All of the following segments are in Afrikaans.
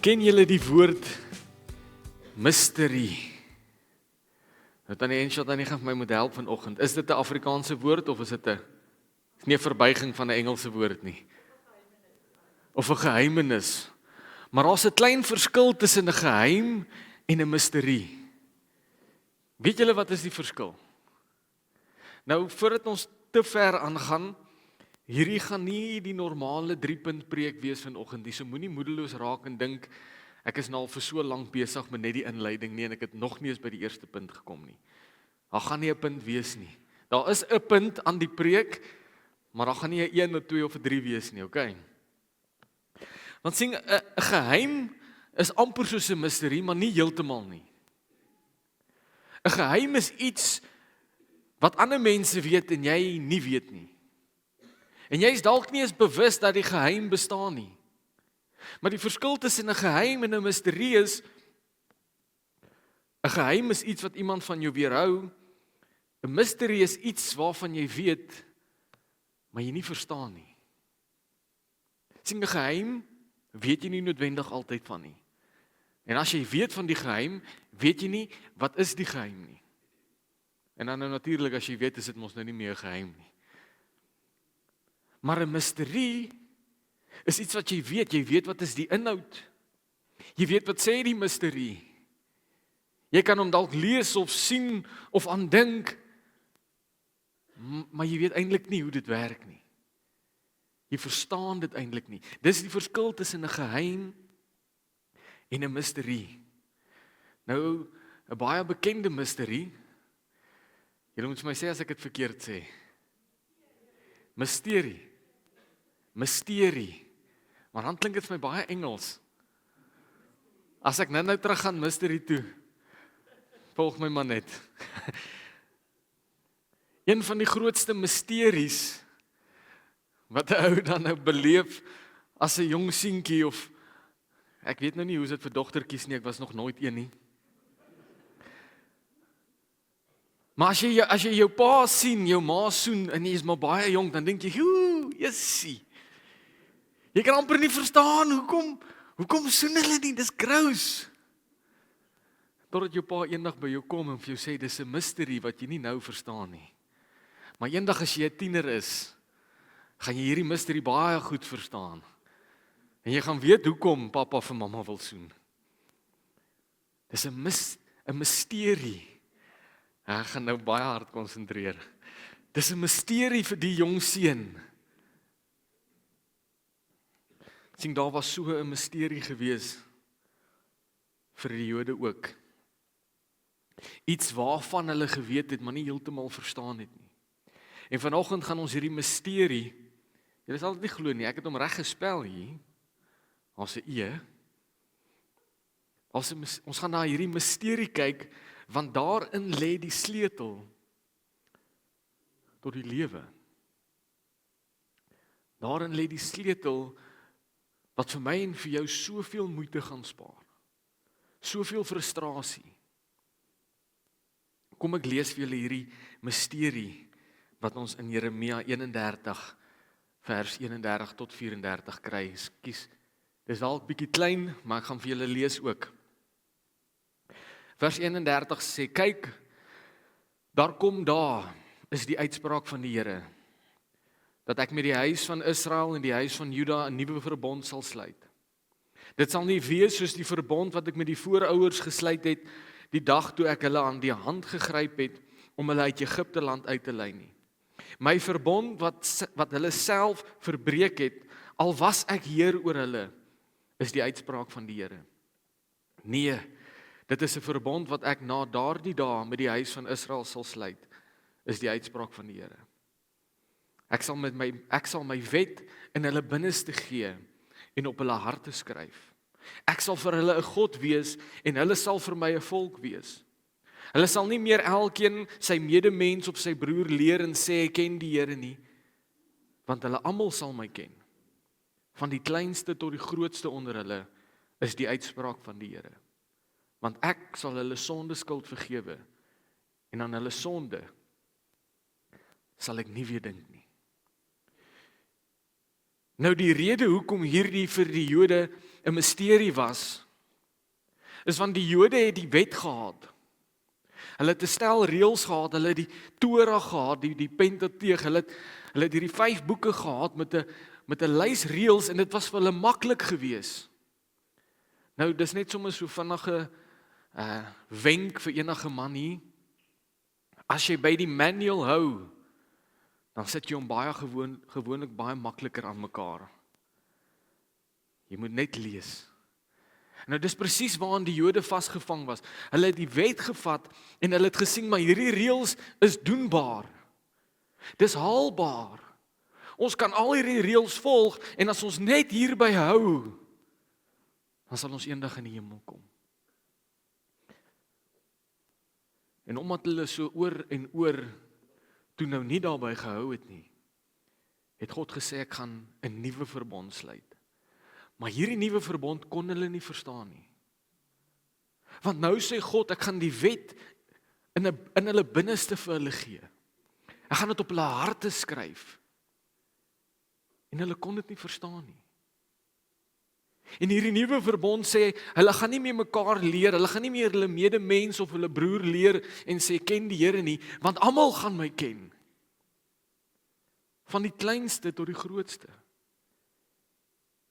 Ken julle die woord mystery? Nou Tannie Enshot, Tannie gaan vir my moet help vanoggend. Is dit 'n Afrikaanse woord of is dit 'n nie 'n verbuiging van 'n Engelse woord nie? Of 'n geheimenis. Maar daar's 'n klein verskil tussen 'n geheim en 'n misterie. Weet julle wat is die verskil? Nou voordat ons te ver aangaan, hierdie gaan nie die normale 3-punt preek wees vanoggend nie. So moenie moedeloos raak en dink ek is nou al vir so lank besig met net die inleiding nie en ek het nog nie eens by die eerste punt gekom nie. Daar gaan nie 'n punt wees nie. Daar is 'n punt aan die preek, maar daar gaan nie 'n 1 of 2 of 'n 3 wees nie, okay? Want sien, 'n geheim is amper soos 'n misterie, maar nie heeltemal nie. 'n Geheim is iets wat ander mense weet en jy nie weet nie. En jy is dalk nie eens bewus dat die geheim bestaan nie. Maar die verskil tussen 'n geheim en 'n misterie is, 'n geheim is iets wat iemand van jou weerhou. 'n Misterie is iets waarvan jy weet, maar jy nie verstaan nie. Sien, 'n geheim weet jy nie noodwendig altyd van nie. En as jy weet van die geheim, weet jy nie wat is die geheim nie. En dan nou natuurlik as jy weet, is dit mos nou nie meer 'n geheim nie. Maar 'n misterie is iets wat jy weet wat is die inhoud. Jy weet wat sê die misterie. Jy kan hom dalk lees of sien of aandink, maar jy weet eintlik nie hoe dit werk nie. Jy verstaan dit eintlik nie. Dis die verskil tussen 'n geheim en 'n misterie. Nou, 'n baie bekende misterie. Julle moet vir my sê as ek dit verkeerd sê. Misterie. Maar dan klink dit vir my baie Engels. As ek nou terug gaan mystery toe, volg my maar net. Een van die grootste misteries wat 'n ou dan nou beleef as 'n jong seentjie of ek weet nou nie hoe dit vir dogtertjies nie, ek was nog nooit een nie. Maar as jy jou pa sien, jou ma soen en jy is maar baie jonk, dan dink jy, "Joe, jessie." Jy kan amper nie verstaan hoekom soen hulle nie, dis grous. Totdat jou pa eendag by jou kom en vir jou sê dis 'n misterie wat jy nie nou verstaan nie. Maar eendag as jy 'n tiener is, gaan jy hierdie misterie baie goed verstaan. En jy gaan weet hoekom pappa vir mamma wil soen. Dis 'n misterie. Ek gaan nou baie hard konsentreer. Dis 'n misterie vir die jong seun. Sien, daar was so 'n misterie gewees vir die Jode ook. Iets waarvan hulle geweet het, maar nie heeltemal verstaan het nie. En vanoggend gaan ons hierdie misterie, julle sal dit nie glo nie, ek het hom reg gespel hier. Daar's 'n E. Ons gaan na hierdie misterie kyk, want daarin lê die sleutel tot die lewe. Daarin lê die sleutel wat vir my en vir jou soveel moeite gaan spaar. Soveel frustrasie. Kom ek lees vir julle hierdie misterie wat ons in Jeremia 31 vers 31 tot 34 kry. Ekskuus. Dis dalk bietjie klein, maar ek gaan vir julle lees ook. Vers 31 sê, kyk, daar is die uitspraak van die Here, dat ek met die huis van Israel en die huis van Juda 'n nuwe verbond sal sluit. Dit sal nie wees soos die verbond wat ek met die voorouers gesluit het, die dag toe ek hulle aan die hand gegryp het, om hulle uit Egipte land uit te lei nie. My verbond wat hulle self verbreek het, al was ek heer oor hulle, is die uitspraak van die Here. Nee, dit is 'n verbond wat ek na daardie dae met die huis van Israel sal sluit, is die uitspraak van die Here. Ek sal my wet in hulle binneste gee en op hulle harte skryf. Ek sal vir hulle 'n God wees en hulle sal vir my 'n volk wees. Hulle sal nie meer elkeen sy medemens of sy broer leer en sê ek ken die Here nie, want hulle almal sal my ken. Van die kleinste tot die grootste onder hulle is die uitspraak van die Here. Want ek sal hulle sonde skuld vergewe en aan hulle sonde sal ek nie weer dink nie. Nou die rede hoekom hierdie vir die Jode 'n misterie was, is want die Jode het die wet gehad. Hulle het 'n stel reëls gehad, hulle het die Torah gehad, die Pentateeg, hulle het hierdie 5 boeke gehad met 'n lys reëls en dit was vir hulle maklik gewees. Nou, dis net sommer so vinnige wenk vir enige man hier. As jy by die manual hou, dan sit jy hom baie gewoonlik baie makliker aan mekaar. Jy moet net lees. Nou dis presies waaraan die Jode vasgevang was. Hulle het die wet gevat en hulle het gesien, maar hierdie reëls is doenbaar. Dis haalbaar. Ons kan al hierdie reëls volg en as ons net hierby hou, dan sal ons eendag in die hemel kom. En omdat hulle so oor en oor toe nou nie daarby gehou het nie, het God gesê ek gaan 'n nuwe verbond sluit. Maar hierdie nuwe verbond kon hulle nie verstaan nie. Want nou sê God, ek gaan die wet in hulle binneste vir hulle gee. Ek gaan dit op hulle harte skryf. En hulle kon dit nie verstaan nie. En hierdie nuwe verbond sê, hulle gaan nie meer mekaar leer, hulle gaan nie meer hulle medemens of hulle broer leer en sê, ken die Here nie, want almal gaan my ken. Van die kleinste tot die grootste.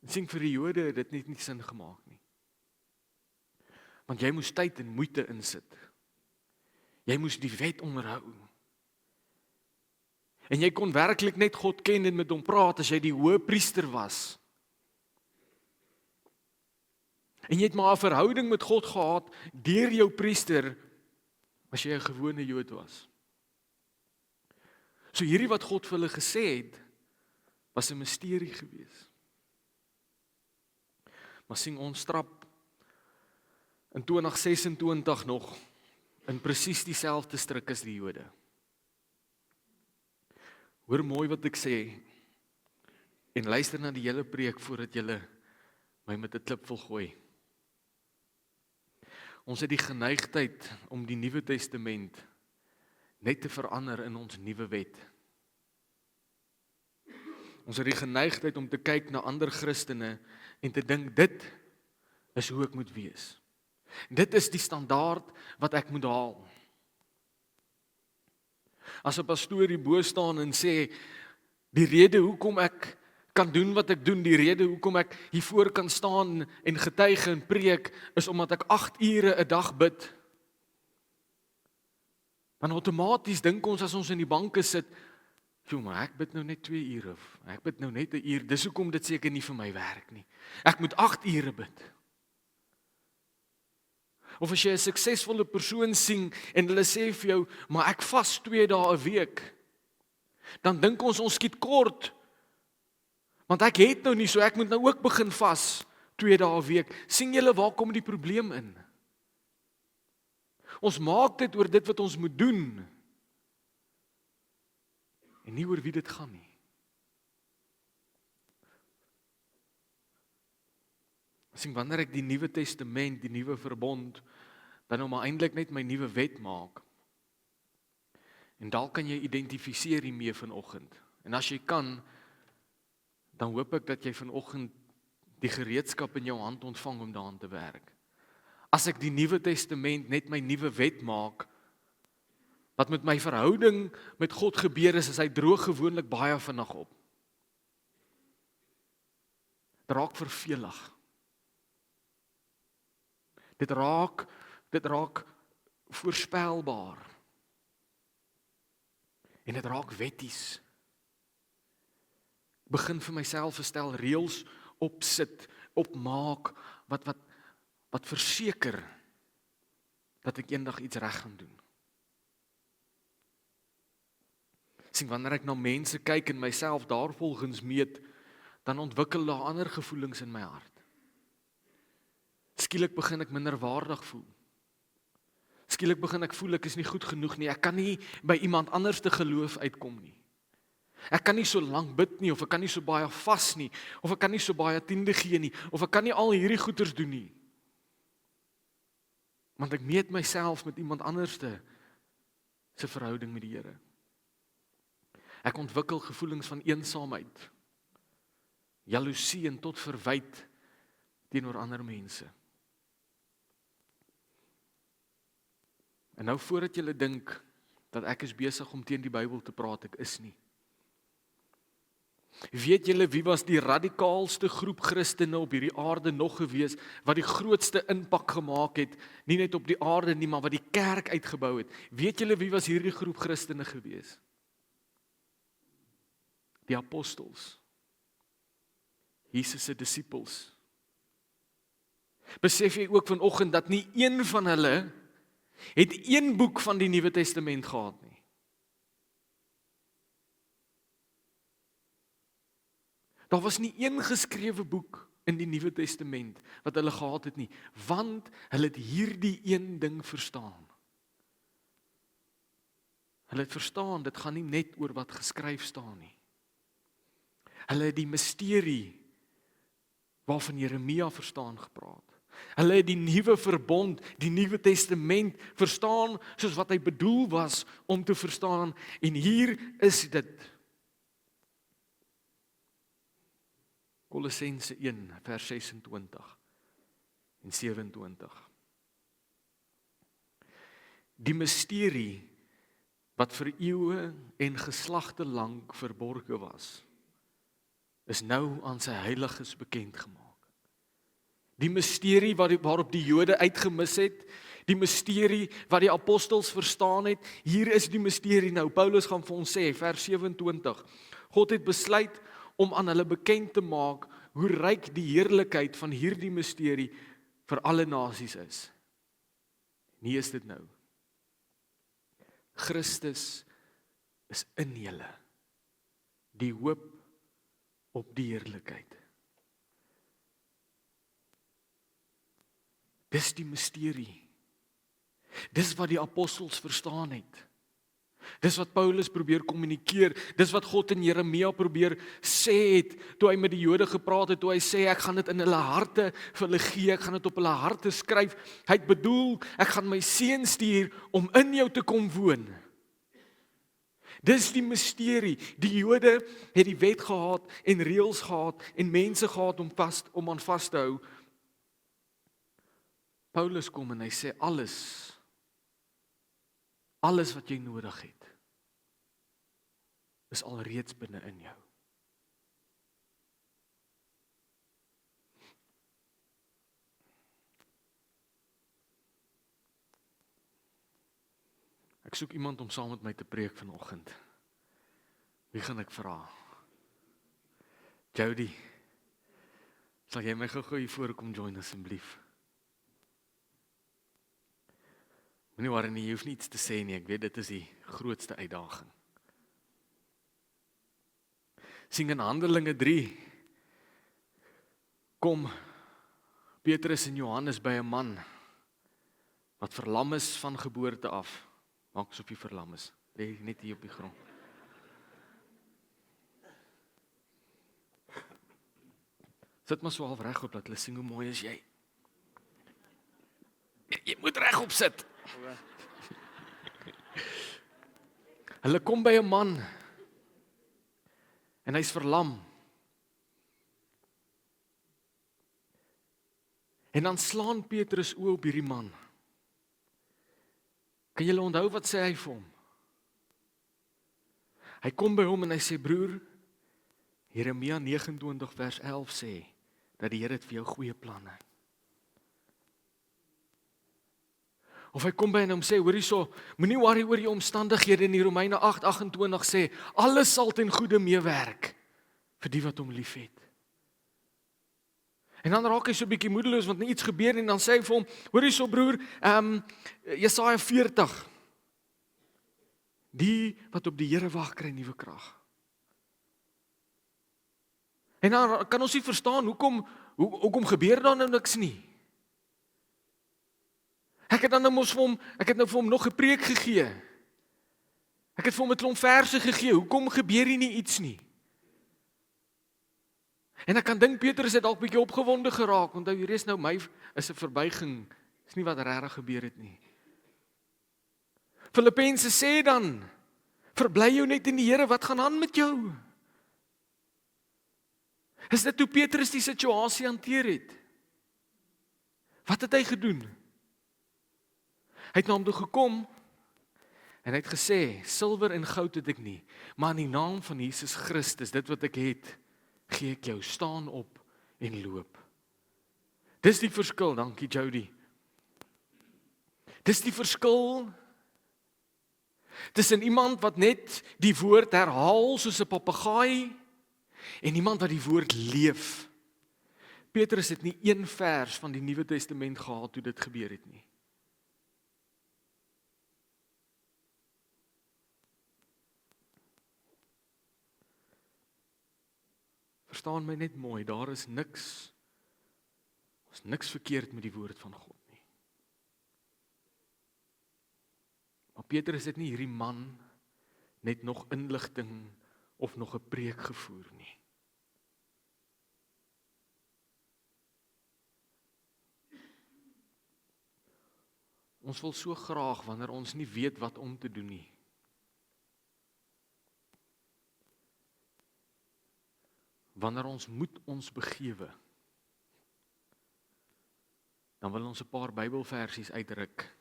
En sien vir die Jode het dit net nie sin gemaak nie. Want jy moes tyd en moeite insit. Jy moes die wet onderhou. En jy kon werklik net God ken en met hom praat as jy die hoëpriester was. En jy het maar 'n verhouding met God gehad deur jou priester as jy 'n gewone Jood was. So hierdie wat God vir hulle gesê het, was 'n misterie gewees. Maar sien ons trap in 2026 nog in presies dieselfde struik as die Jode. Hoor mooi wat ek sê en luister na die hele preek voordat jy my met 'n klip wil gooi. Ons het die geneigtheid om die Nuwe Testament net te verander in ons nuwe wet. Ons het die geneigtheid om te kyk na ander Christene en te dink dit is hoe ek moet wees. Dit is die standaard wat ek moet haal. As 'n pastoor hier bo staan en sê die rede hoekom ek kan doen wat ek doen, die rede hoekom ek hiervoor kan staan en getuig en preek, is omdat ek 8 ure 'n dag bid. Dan outomaties dink ons as ons in die banke sit, maar ek bid nou net 2 ure of ek bid nou net 1 uur, dis hoekom dit seker nie vir my werk nie. Ek moet 8 ure bid. Of as jy 'n suksesvolle persoon sien en hulle sê vir jou, maar ek vas 2 dae 'n week, dan dink ons skiet kort. Want ek het nou nie, so ek moet nou ook begin vas 2 dae 'n week. Sien julle waar kom die probleem in? Ons maak dit oor dit wat ons moet doen en nie oor wie dit gaan nie. Sien, wanneer ek die Nuwe Testament, die nuwe verbond, dan nou maar eintlik net my nuwe wet maak. En dalk kan jy identifiseer hiermee vanoggend. En as jy kan, dan hoop ek dat jy vanoggend die gereedskap in jou hand ontvang om daaraan te werk. As ek die Nuwe Testament net my nuwe wet maak, wat met my verhouding met God gebeur is hy droog gewoonlik baie vinnig op. Dit raak vervelig. Dit raak voorspelbaar. En dit raak wetties. Ek begin vir myself 'n stel reëls opsit, opmaak, wat verseker dat ek eendag iets reg gaan doen. Sien, wanneer ek na mense kyk en myself daarvolgens meet, dan ontwikkel daar ander gevoelings in my hart. Skielik begin ek minderwaardig voel. Skielik begin ek voel ek is nie goed genoeg nie. Ek kan nie by iemand anders te geloof uitkom nie. Ek kan nie so lank bid nie, of ek kan nie so baie vas nie, of ek kan nie so baie tiende gee nie, of ek kan nie al hierdie goeders doen nie. Want ek meet myself met iemand anders se verhouding met die Here. Ek ontwikkel gevoelings van eensaamheid, jaloesie en tot verwyte teenoor ander mense. En nou voordat julle dink dat ek is besig om teen die Bybel te praat, ek is nie. Weet julle wie was die radikaalste groep Christene op hierdie aarde nog gewees, wat die grootste impak gemaak het, nie net op die aarde nie, maar wat die kerk uitgebou het? Weet julle wie was hierdie groep Christene gewees? Die apostels. Jesus se disippels. Besef jy ook vanoggend dat nie een van hulle het een boek van die Nuwe Testament gehad nie. Daar was nie een geskrewe boek in die Nuwe Testament wat hulle gehad het nie, want hulle het hierdie een ding verstaan. Hulle het verstaan, dit gaan nie net oor wat geskryf staan nie. Hulle het die misterie waarvan Jeremia verstaan gepraat. Hulle het die nuwe verbond, die Nuwe Testament verstaan soos wat hy bedoel was om te verstaan, en hier is dit. Kolossense 1 vers 26 en 27. Die misterie wat vir eeue en geslagte lank verborge was, is nou aan sy heiliges bekend gemaak. Die misterie waarop die Jode uitgemis het, die misterie wat die apostels verstaan het, hier is die misterie nou. Paulus gaan vir ons sê, vers 27, God het besluit om aan hulle bekend te maak hoe ryk die heerlikheid van hierdie misterie vir alle nasies is. En hier is dit nou. Christus is in julle, die hoop op die heerlikheid. Dis die misterie. Dis wat die apostels verstaan het. Dis wat Paulus probeer kommunikeer, dis wat God in Jeremia probeer sê het, toe hy met die Jode gepraat het, toe hy sê, ek gaan dit in hulle harte vir hulle gee, ek gaan dit op hulle harte skryf. Hy het bedoel, ek gaan my seun stuur om in jou te kom woon. Dis die misterie. Die Jode het die wet gehad en reëls gehad en mense gehad om aan vas te hou. Paulus kom en hy sê alles wat jy nodig het, is alreeds binne in jou. Ek soek iemand om saam met my te preek vanoggend. Wie gaan ek vra? Jody, sal jy my gou hier voorkom join asseblief? Moenie worry nie, jy hoef niets te sê nie, ek weet dit is die grootste uitdaging. Sien in Handelinge 3, kom Petrus en Johannes by 'n man wat verlam is van geboorte af. Maak asof jy verlam is, lê net hier op die grond. Sit maar so half regop dat hulle sien hoe mooi is jy. Jy moet regop sit. Hulle kom by 'n man en hy's verlam. En dan slaan Petrus oë op hierdie man. Kan julle onthou wat sê hy vir hom? Hy kom by hom en hy sê, broer, Jeremia 29 vers 11 sê, dat die Here het vir jou goeie planne. Of hy kom by en hom sê, hoor hierso, moenie worry oor die omstandighede nie. Romeine 8:28 sê, alles sal ten goeie meewerk vir die wat hom liefhet. En dan raak hy so 'n bietjie moedeloos want iets gebeur nie, en dan sê hy vir hom, hoor hierso broer, Jesaja 40. Die wat op die Here wag kry nuwe krag. En dan kan ons nie verstaan hoekom gebeur daar nou niks nie. Ek het nou vir hom nog 'n preek gegee. Ek het vir hom 'n klomp verse gegee. Hoekom gebeur hier nie iets nie? En ek kan dink Petrus het dalk bietjie opgewonde geraak, want hier is nou my is 'n verbuiging. Dis nie wat regtig gebeur het nie. Filippense sê dan, verbly jou net in die Here, wat gaan aan met jou? Is dit hoe Petrus die situasie hanteer het? Wat het hy gedoen? Hy het na hom toe gekom en hy het gesê, silwer en goud het ek nie, maar in die naam van Jesus Christus, dit wat ek het, gee ek jou, staan op en loop. Dis die verskil, dankie Jody. Dis die verskil tussen iemand wat net die woord herhaal soos 'n papegaai en iemand wat die woord leef. Petrus het nie een vers van die Nuwe Testament gehad toe dit gebeur het nie. Verstaan my net mooi, daar is niks verkeerd met die woord van God nie. Maar Petrus het nie hierdie man net nog inligting of nog 'n preek gevoer nie. Ons wil so graag wanneer ons nie weet wat om te doen nie. Wanneer ons moet ons begewe, dan wil ons 'n paar Bybelversies uitruk.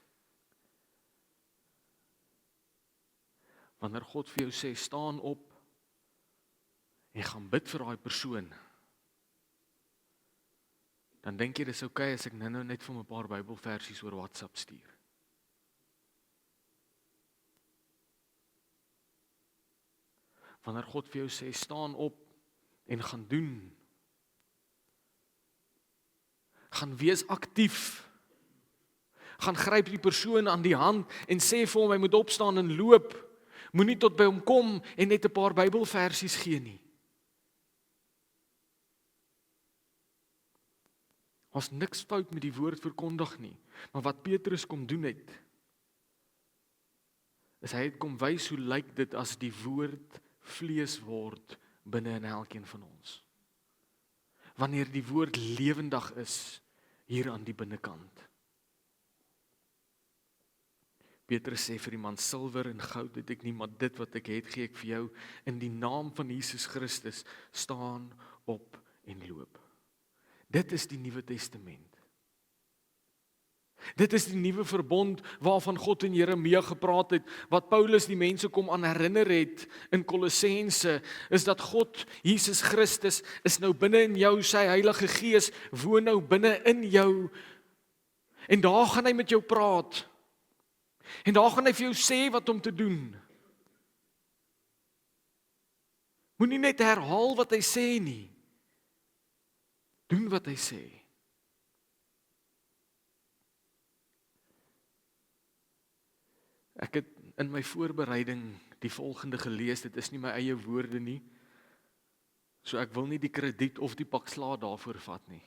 Wanneer God vir jou sê, staan op en gaan bid vir daai persoon, dan dink jy dis oukei as ek nou net vir 'n paar Bybelversies oor WhatsApp stuur. Wanneer God vir jou sê, staan op en gaan doen, gaan wees aktief, gaan gryp die persoon aan die hand en sê vir hom, hy moet opstaan en loop, moenie tot by hom kom en net 'n paar Bybelversies gee nie. Ons niks fout met die woord verkondig nie, maar wat Petrus kom doen het, is hy het kom wys hoe lyk dit as die woord vlees word binne in elkeen van ons. Wanneer die woord lewendig is hier aan die binnekant. Petrus sê vir die man, silwer en goud het ek nie, maar dit wat ek het, gee ek vir jou. In die naam van Jesus Christus, staan op en loop. Dit is die Nuwe Testament. Dit is die nuwe verbond waarvan God in Jeremia gepraat het, wat Paulus die mense kom aan herinner het in Kolossense, is dat God, Jesus Christus, is nou binne in jou, sy Heilige Gees woon nou binne in jou, en daar gaan hy met jou praat, en daar gaan hy vir jou sê wat om te doen. Moenie net herhaal wat hy sê nie, doen wat hy sê. Ek het in my voorbereiding die volgende gelees, dit is nie my eie woorde nie, so ek wil nie die krediet of die pak slaag daarvoor vat nie.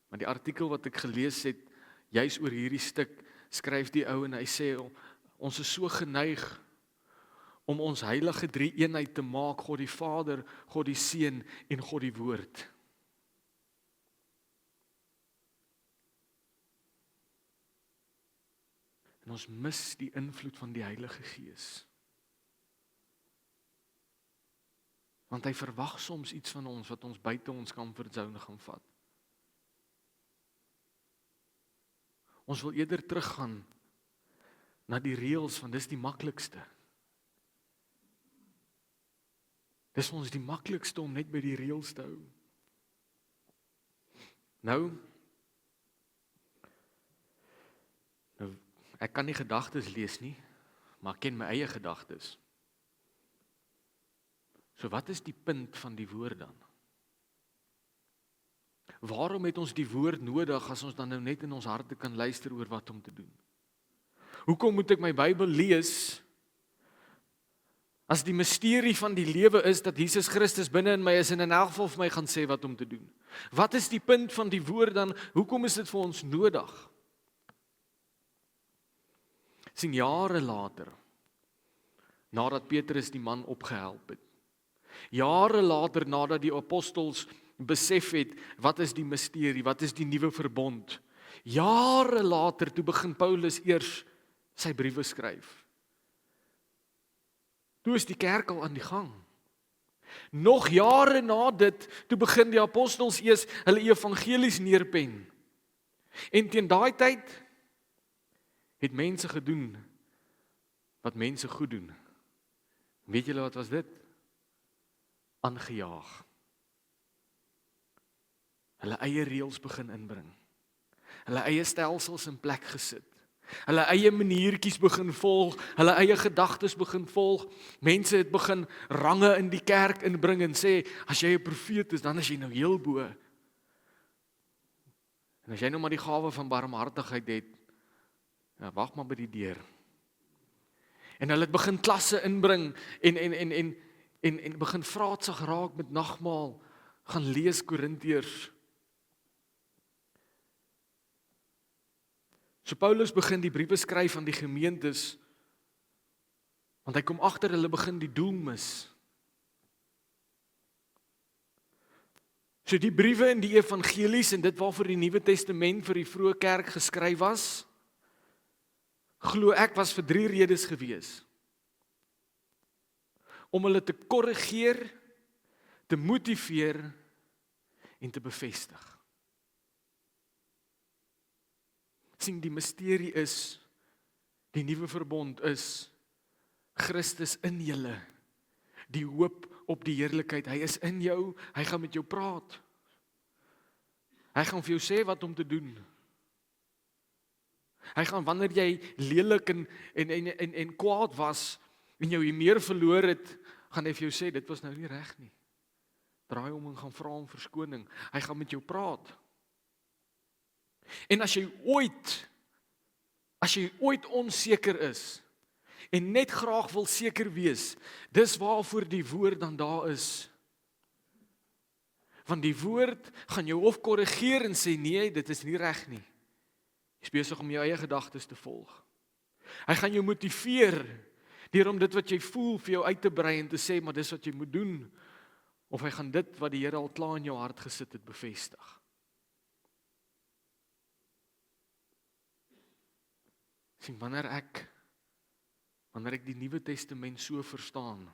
Maar die artikel wat ek gelees het, juis oor hierdie stuk, skryf die ou en hy sê, ons is so geneig om ons heilige drie eenheid te maak, God die Vader, God die Seun en God die Woord. En ons mis die invloed van die Heilige Gees. Want hy verwag soms iets van ons wat ons buite ons comfortzone gaan vat. Ons wil eerder teruggaan na die reëls, want dis die maklikste. Dis vir ons die maklikste om net by die reëls te hou. Nou, ek kan nie gedagtes lees nie, maar ek ken my eie gedagtes. So wat is die punt van die woord dan? Waarom het ons die woord nodig as ons dan nou net in ons harte kan luister oor wat om te doen? Hoekom moet ek my Bybel lees as die misterie van die lewe is dat Jesus Christus binne in my is en in elk geval vir my gaan sê wat om te doen? Wat is die punt van die woord dan? Hoekom is dit vir ons nodig? Sien, jare later, nadat Petrus die man opgehelp het, jare later nadat die apostels besef het, wat is die misterie, wat is die nuwe verbond, jare later, toe begin Paulus eers sy briewe skryf. Toe is die kerk al aan die gang. Nog jare na dit, toe begin die apostels eers hulle evangelies neerpen. En teen daai tyd het mense gedoen wat mense goed doen. Weet julle wat was dit? Aangejaag. Hulle eie reëls begin inbring. Hulle eie stelsels in plek gesit. Hulle eie maniertjies begin volg, hulle eie gedagtes begin volg. Mense het begin range in die kerk inbring en sê, as jy 'n profeet is, dan is jy nou heel bo. En as jy nou maar die gawe van barmhartigheid het, ja, wag maar by die deur. En hulle het begin klasse inbring en begin vraatsig raak met nagmaal, gaan lees Korintiërs. So Paulus begin die briewe skryf aan die gemeentes, want hy kom agter hulle begin die doel mis. So die briewe en die evangelies en dit waarvoor die Nuwe Testament vir die vroeë kerk geskryf was, glo ek was vir 3 redes gewees. Om hulle te korrigeer, te motiveer en te bevestig. Sien, die misterie is, die nuwe verbond is, Christus in julle, die hoop op die heerlikheid. Hy is in jou, hy gaan met jou praat. Hy gaan vir jou sê wat om te doen. Hy gaan, wanneer jy lelik en kwaad was, en jou meer verloor het, gaan hy vir jou sê, dit was nou nie reg nie. Draai om en gaan vra om verskoning. Hy gaan met jou praat. En as jy ooit onseker is, en net graag wil seker wees, dis waarvoor die woord dan daar is. Want die woord gaan jou of korrigeer en sê, nee, dit is nie reg nie. Jy is besig om jou eie gedagtes te volg. Hy gaan jou motiveer, deur om dit wat jy voel vir jou uit te brei en te sê, maar dis wat jy moet doen. Of hy gaan dit wat die Here al klaar in jou hart gesit het, bevestig. Sien, wanneer ek die Nuwe Testament so verstaan,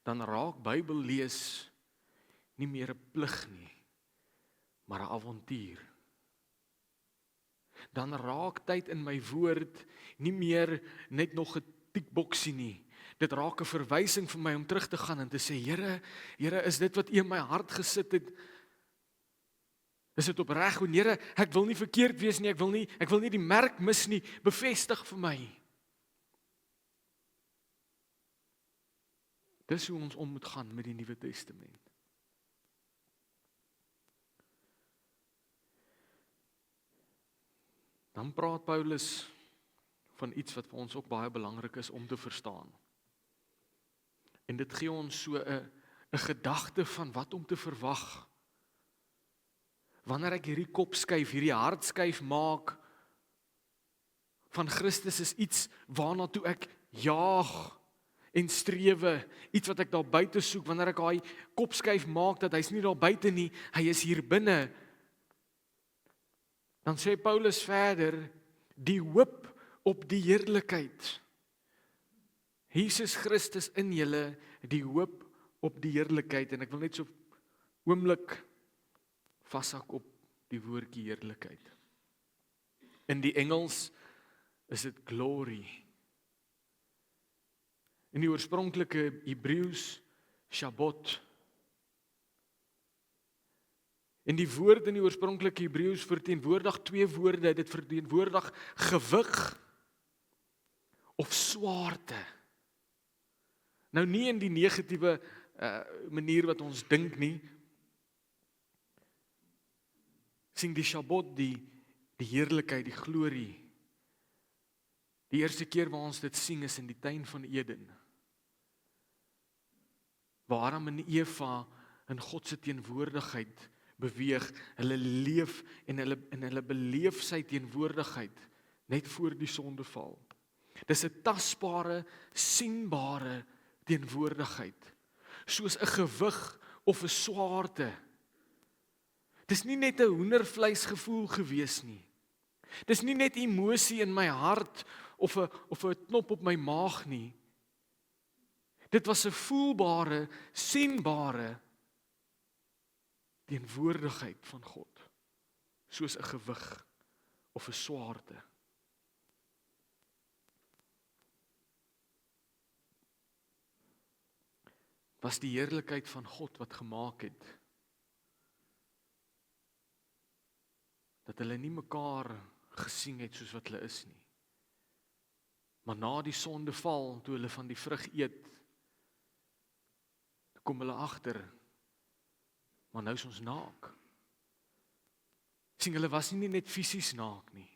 dan raak Bybel lees nie meer 'n plig nie, maar 'n avontuur. Dan raak tyd in my woord nie meer net nog 'n tikboksie nie. Dit raak 'n verwysing vir my om terug te gaan en te sê, Here, is dit wat U in my hart gesit het? Is dit opreg? En Here, ek wil nie verkeerd wees nie, ek wil nie die merk mis nie, bevestig vir my. Dis hoe ons om moet gaan met die Nuwe Testament. Dan praat Paulus van iets wat vir ons ook baie belangrik is om te verstaan. En dit gee ons so 'n gedagte van wat om te verwag. Wanneer ek hierdie kopskuif, hierdie hartskuif maak van Christus is iets waarna toe ek jaag en strewe, iets wat ek daar buite soek, wanneer ek daai kopskuif maak dat hy's nie daar buite nie, hy is hier binne. Dan sê Paulus verder, die hoop op die heerlikheid. Jesus Christus in julle, die hoop op die heerlikheid. En ek wil net so oomblik vashak op die woordjie heerlikheid. In die Engels is dit glory. In die oorspronklike Hebreëus Shabbat. En die woord in die oorspronklike Hebreëus verteenwoordig 2 woorde, dit verteenwoordig gewig of swaarte. Nou nie in die negatiewe manier wat ons dink nie. Sien die Shabbat, die heerlikheid, die glorie. Die eerste keer waar ons dit sien is in die tuin van Eden. Waar Adam en Eva in God se teenwoordigheid beweeg, hulle leef en hulle beleef sy teenwoordigheid net voor die sondeval. Dis 'n tasbare, sienbare teenwoordigheid, soos 'n gewig of 'n swaarte. Dis nie net 'n hoendervleisgevoel gewees nie. Dis nie net emosie in my hart of 'n knop op my maag nie. Dit was 'n voelbare, sienbare teenwoordigheid van God, soos 'n gewig of 'n swaarte. Was die heerlikheid van God wat gemaak het, dat hulle nie mekaar gesien het soos wat hulle is nie. Maar na die sondeval, toe hulle van die vrug eet, kom hulle agter, maar nou is ons naak. Sien, hulle was nie net fisies naak nie.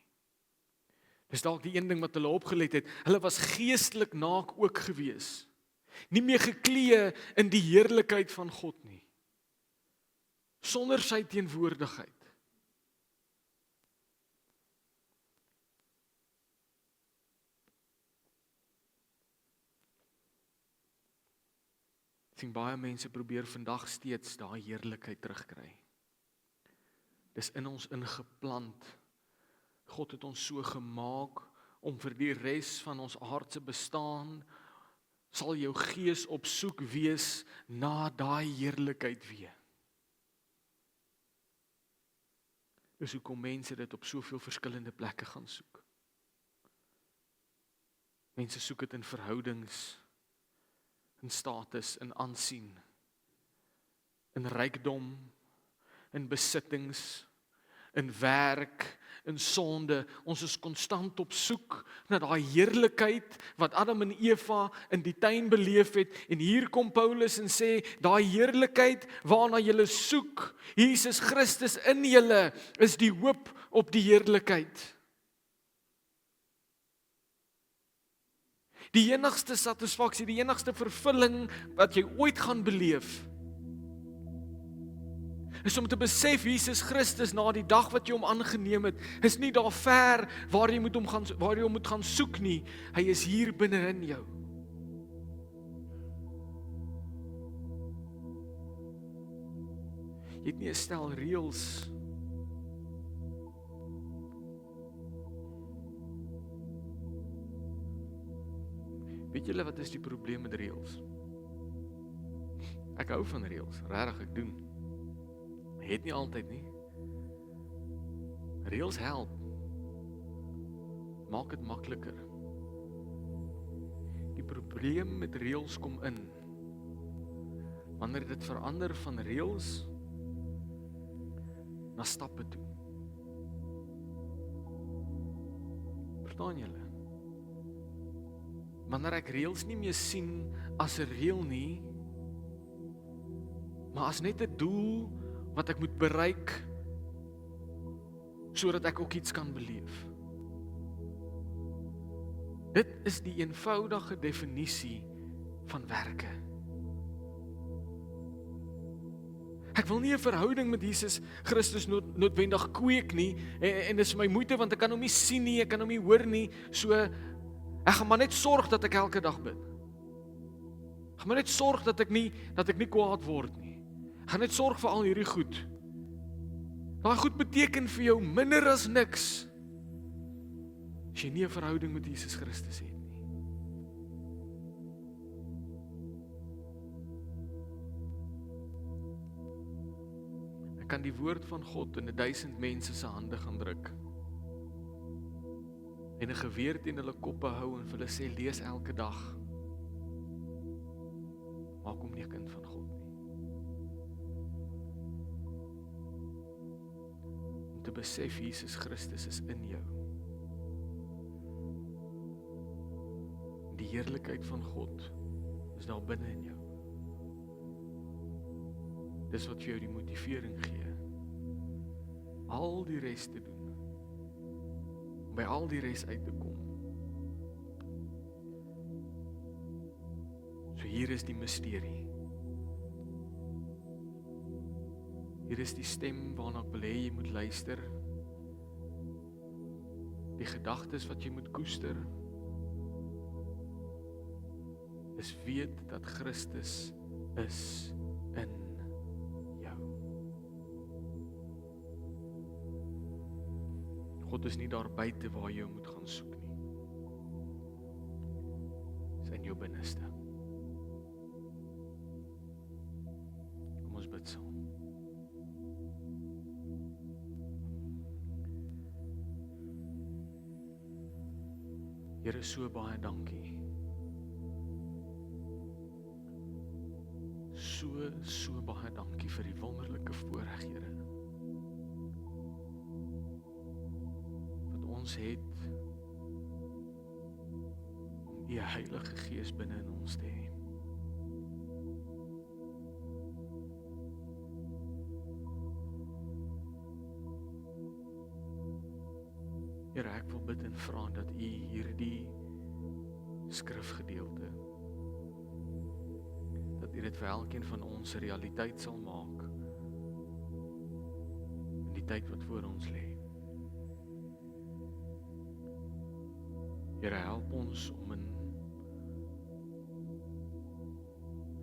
Dis dalk die een ding wat hulle opgelet het, hulle was geestelik naak ook gewees. Nie meer geklee in die heerlikheid van God nie. Sonder sy teenwoordigheid. Ek sien baie mense probeer vandag steeds daai heerlikheid terugkry. Dis in ons ingeplant. God het ons so gemaak om vir die res van ons aardse bestaan sal jou gees op soek wees na daai heerlikheid weer. Dis hoekom mense dit op soveel verskillende plekke gaan soek. Mense soek dit in verhoudings, in status, in aansien, in rykdom, in besittings, in werk, in sonde. Ons is konstant op soek na daai heerlikheid wat Adam en Eva in die tuin beleef het. En hier kom Paulus en sê, daai heerlikheid waarna julle soek, Jesus Christus in julle, is die hoop op die heerlikheid. Die enigste satisfaksie, die enigste vervulling wat jy ooit gaan beleef, is om te besef Jesus Christus na die dag wat jy hom aangeneem het, is nie daar ver waar jy hom moet gaan soek nie. Hy is hier binne in jou. Jy het nie 'n stel reëls Weet julle wat is die probleem met reëls? Ek hou van reëls, regtig ek doen. Het nie altyd nie. Reëls help. Maak dit makliker. Die probleem met reëls kom in wanneer dit verander van reëls na stappe toe. Verstaan julle? Wanneer ek reëls nie meer sien as 'n reël nie, maar as net 'n doel wat ek moet bereik, sodat ek ook iets kan beleef. Dit is die eenvoudige definisie van werke. Ek wil nie 'n verhouding met Jesus Christus noodwendig kweek nie, en dis my moeite, want ek kan hom nie sien nie, ek kan hom nie hoor nie, so ek gaan maar net sorg dat ek elke dag bid. Ek gaan maar net sorg dat ek nie kwaad word nie. Ek gaan net sorg vir al hierdie goed. Daai goed beteken vir jou minder as niks as jy nie 'n verhouding met Jesus Christus het nie. Ek kan die woord van God in 1000 mense se hande gaan druk en 'n geweer teen hulle koppe hou en vir hulle sê, lees elke dag. Maak hom nie 'n kind van God nie. Om te besef Jesus Christus is in jou. Die heerlikheid van God is daar binne in jou. Dis wat vir jou die motivering gee. Al die res te doen. By al die res uit te kom. So hier is die misterie. Hier is die stem waarna ek wil hê jy moet luister. Die gedagtes wat jy moet koester, is weet dat Christus is in jou. God is nie daar buite waar jy moet gaan soek nie. Dis in jou binneste. bid saam. Here, so baie dankie. So baie dankie vir die wonderlike voorreg, Here, wat ons het om U Heilige Gees binne in ons te hê. Here, ek wil bid en vra dat U hierdie skrifgedeelte, dat U dit vir elkeen van ons 'n realiteit sal maak in die tyd wat voor ons lê. Here, help ons om in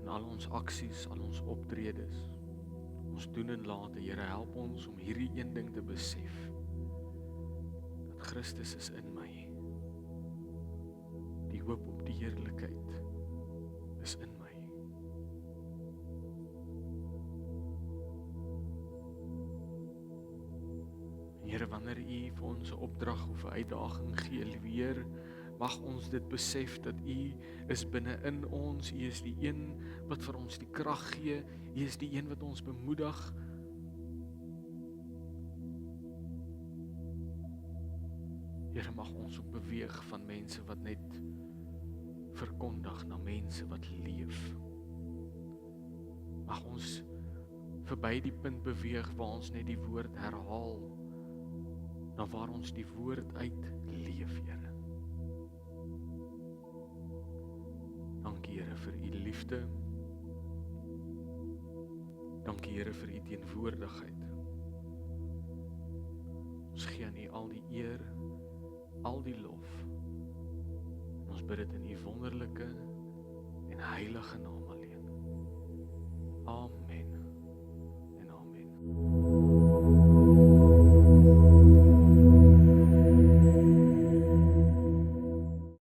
al ons aksies, al ons optredes, ons doen en late, Here, help ons om hierdie een ding te besef, dat Christus is in my. Die hoop op die heerlikheid is in my. Here, wanneer U vir ons 'n opdrag of 'n uitdaging gee, weer mag ons dit besef dat U is binne in ons. U is die een wat vir ons die krag gee. U is die een wat ons bemoedig. Here, mag ons ook beweeg van mense wat net verkondig na mense wat leef. Mag ons verby die punt beweeg waar ons net die woord herhaal, na waar ons die woord uit leef, Here. Dankie, Here, vir U liefde. Dankie, Here, vir U teenwoordigheid. Ons gee aan U al die eer, al die lof. En ons bid dit in U wonderlike en heilige naam alleen. Amen.